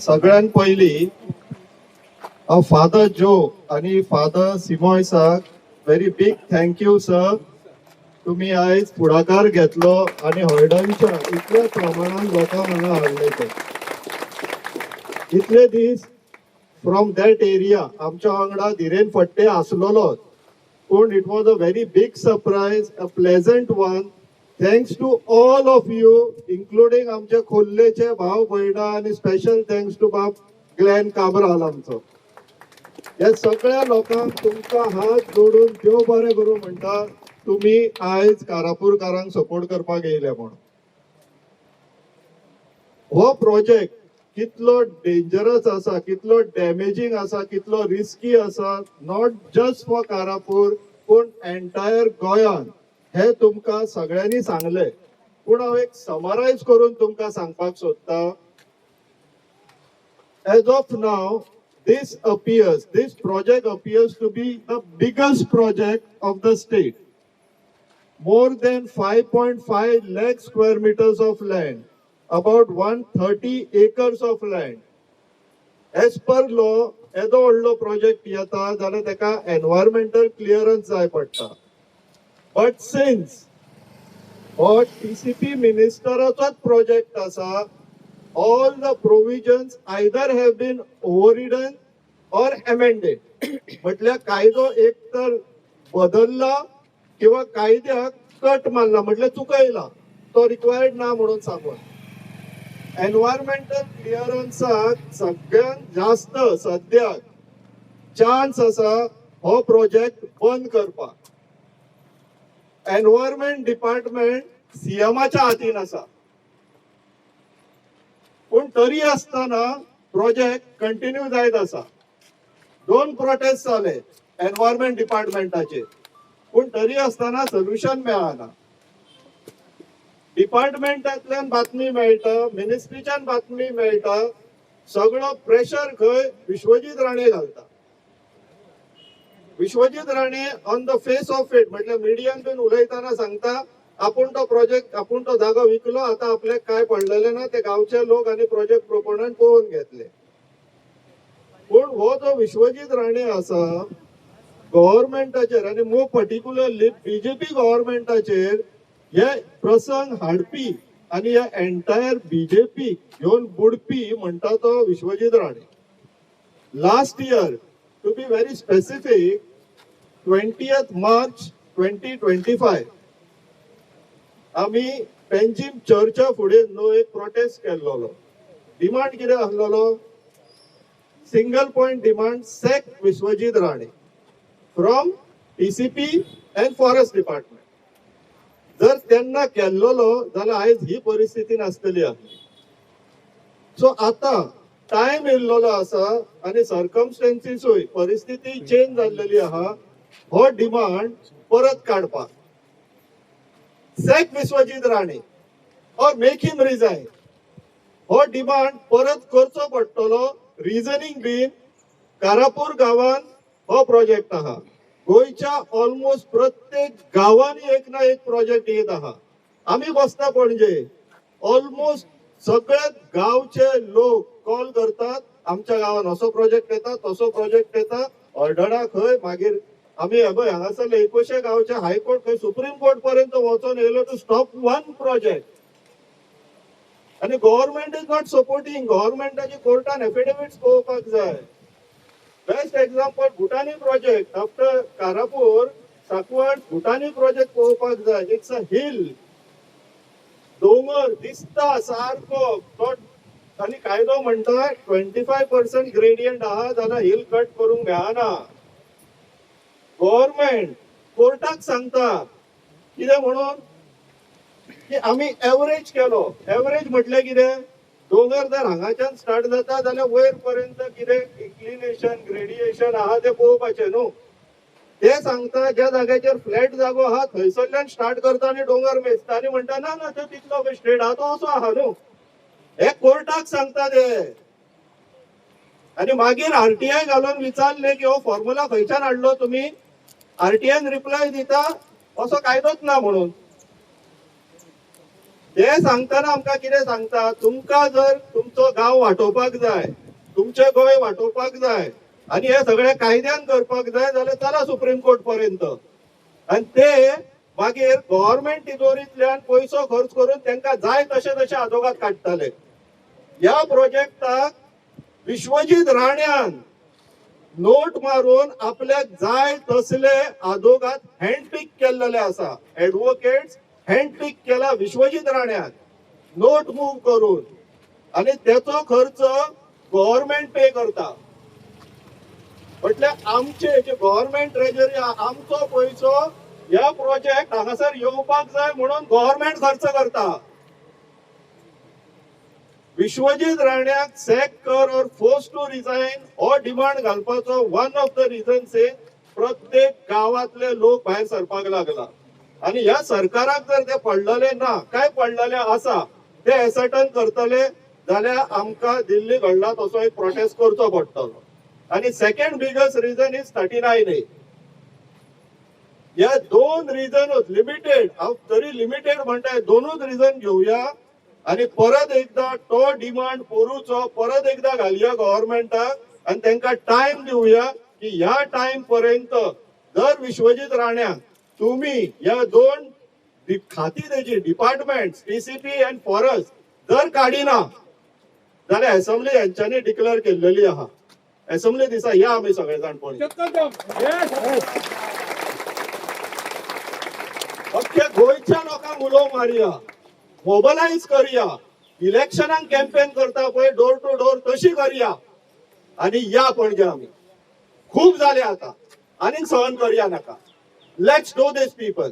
सगळ्यात पहिली फादर जो आणि फादर सिमॉयसाक व्हेरी बिग थँक्यू सर. तुम्ही आयज पुढाकार घेतलो आणि हळडणच्या इतल्या प्रमाणात लोकांक हांगा हाडले ते. इतले दीस फ्रॉम दॅट एरिया आमच्या वांगडा धीरेन फडते आसलोलो, पूण it was a very big surprise, a pleasant one. Thanks to all of you, including आमचे खोल्लेचे भाव भयणा, आणि स्पेशल थँक्स टू बाब ग्लेन काब्राल आमचो. या सगळ्या लोकांक तुमकां हात जोडून देव बरें करूं म्हणटा. तुम्ही आयज कारापूरकारांक सपोर्ट करपाक येयले म्हणून. हो प्रोजेक्ट कितलो डेंजरस आसा, कितलो डॅमेजिंग आसा, कितलो रिस्की आसा, नॉट जस्ट फॉर कारापूर पूण एंटायर गोंयान, हे तुमकां सगळ्यांनी सांगले. पूण हांव एक समरायज करून तुमकां सांगपाक सोदता. As of now this project appears to be the biggest project of the state. More than 5.5 lakh square meters of land, about 130 acres of land. As per law, येदो व्हडलो प्रोजेक्ट येता जाल्यार तेका एनवायरमेंटल क्लियरन्स जाय पडटा. But since हो TCP मिनिस्टराचोच project आसा, all the provisions either have been overridden or amended. म्हटल्यार कायदो एक तर बदलला किंवा कायद्याक कट मारला, म्हटल्यार चुकयला, तो रिक्वायर्ड ना म्हणून सांगून. एनवायरमेंटल क्लियरन्साक सगळ्यात जास्त सद्याक चान्स आसा हो प्रोजेक्ट बंद करपाक. एनवायरमेंट डिपार्टमेंट सीएमाच्या हातीन आसा, पण तरी असताना प्रोजेक्ट कंटिन्यू जायत आसा. 2 प्रोटेस्ट जाले एनवायरमेंट डिपार्टमेंटाचे, पण तरी असताना सोल्युशन मेळना. डिपार्टमेंटांतल्यान बातमी मेळटा, मिनिस्ट्रीच्यान बातमी मेळटा, सगळो प्रेशर खंय विश्वजीत राणे घालता. Vishwajit Rane on the face of it, म्हटल्यार मिडियान बीन उलयतना सांगता आपण तो जागो विकलो, आता आपल्याक काय पडलेले ना, ते गावचे लोक आणि प्रोजेक्ट प्रोपोनंट पळोवन घेतले. पण हो जो विश्वजीत राणे आसा गव्हर्नमेंटाचेर, आणि मोर पर्टिक्युलरली बीजेपी गव्हर्नमेंटाचेर हे प्रसंग हाडपी आणि या एंटायर बीजेपी घेऊन बुडपी म्हणटा तो Vishwajit Rane. Last year, to be very specific, 20th March 2025 आम्ही पेंजीम चर्चा फुडें न्हू एक प्रोटेस्ट केल्लो. डिमांड कितें आसलेलो? Single point demand, sack Vishwajit Rane from TCP and forest department. जर त्यांना केल्लो जाल्यार आयज ही परिस्थिती नासतली आसली. सो आता टाइम येयल्लो आसा आणि सर्कमस्टेन्सीसूय परिस्थिती चेंज जाल्लेली आहा. हो डिमांड परत काडपाक सॅक विश्वजीत राणे और मेक हिम रिजाइन, हो डिमांड परत करचो पडटलो. रिजनिंग बीन कारापूर गावान हो प्रोजेक्ट आहा. गोयच्या ऑलमोस्ट प्रत्येक गावांनी एक ना एक प्रोजेक्ट येत आहा. आम्ही बसता पणजे, ऑलमोस्ट सगळे गावचे लोक कॉल करतात, आमच्या गावान असो प्रोजेक्ट येता, तसो प्रोजेक्ट येता. ऑर्डरा खंय, मागीर आम्ही हांगासरले 21 गावच्या हायकोर्ट खंय सुप्रीम कोर्ट पर्यंत वचून येयलो टू स्टॉप वन प्रोजेक्ट. आणि गव्हर्नमेंट इज नॉट सपोर्टिंग. गव्हर्नमेंटाची कोर्टान एफिडेविट्स पळोवपाक जाय. Best example Bhutani project after Karapur Sakwad, Bhutani project पळोवपाक जाय. इट्स अ हिल, दोंगर दिसता सारको तो, आणि कायदो म्हणटा 25% ग्रेडियंट आहा जाल्यार हिल कट करूंक मेळना. गव्हर्नमेंट कोर्टाक सांगता कितें म्हणून की आम्ही एव्हरेज केलो. एव्हरेज म्हटल्यार कितें? दोंगर जर हांगाच्यान स्टार्ट जाता जाल्यार वयर पर्यंत कितें इन्क्लिनेशन, ग्रेडिएशन आहा ते पळोवपाचें न्हू. ते सांगता ज्या जाग्याचेर फ्लॅट जागो आहा थंयसरल्यान स्टार्ट करता आणि डोंगर मेजता, आणि म्हणटा ना ना तो तितलो स्ट्रेट आहा तो असो आहा न्हू. हे कोर्टाक सांगता ते. आणि मागीर RTI घालून विचारले की हो फॉर्म्युला खंयच्यान हाडलो तुम्ही? RTI रिप्लाय दिता असो कायदोच ना म्हणून. ते सांगताना आमकां कितें सांगता, तुमकां जर तुमचो गांव वांटोवपाक जाय, तुमचें गोंय वांटोवपाक जाय आणि हे सगळे कायद्यान करपाक जाय जाल्यार चला सुप्रीम कोर्ट पर्यंत. आणि ते मागीर गव्हर्नमेंट तिजोरींतल्यान पयसो खर्च करून तांकां जाय तशे तशे आदोगाद काडटले. ह्या प्रोजेक्टाक विश्वजीत राण्यान नोट मारून आपल्याक जाय तसले आदोगाद हँडपिक केल्लेले आसा. एडवोकेट्स हँडपिक केला विश्वजीत राण्यान नोट मूव करून, आणि त्याचो खर्च गव्हर्नमेंट पे करता. म्हटल्यार आमचे जे गव्हर्नमेंट ट्रेजरी आमचो पयसो ह्या प्रोजेक्ट हांगासर येवपाक जाय म्हणून गव्हर्नमेंट खर्च करता. विश्वजीत राण्याक सॅक कर और फोर्स टू रिजाइन हो डिमांड घालपाचो वन ऑफ द रिझन्स प्रत्येक गावातले लोक भायर सरपाक लागला. आणि ह्या सरकाराक जर ते पडलेले ना काय पडलेले आसा ते एसर्टन करतले जाल्यार आमकां दिल्ली घडला तसो एक प्रोटेस्ट करचो पडटलो. आणि second biggest reason is 39A. ह्या दोन रिझनूच लिमिटेड, हांव तरी लिमिटेड म्हणटाय, दोनूच रिझन घेवया आणि परत एकदा तो डिमांड पोरूचो परत एकदा घालया गव्हर्नमेंटाक आणि तांकां टाइम दिवया की ह्या टाइम पर्यंत जर विश्वजीत राण्याक तुम्ही ह्या दोन खाती तेजी डिपार्टमेंट टीसीपी अँड फॉरेस्ट जर काडिना जाल्यार असेंब्ली यांच्यानी डिक्लेअर केल्लेली आहा. असेंब्ली दिसा या आमी सगळे जाण पळोवया. अख्ख्या गोंयच्या लोकांक उलो मारया, मोबिलायज करया, इलेक्शनाक कॅम्पेन करता पळय डोर टू डोर तशी करया आणि या पणजे आमी. खूप जाले आता, आनीक सहन करया नाका. Let's do this people.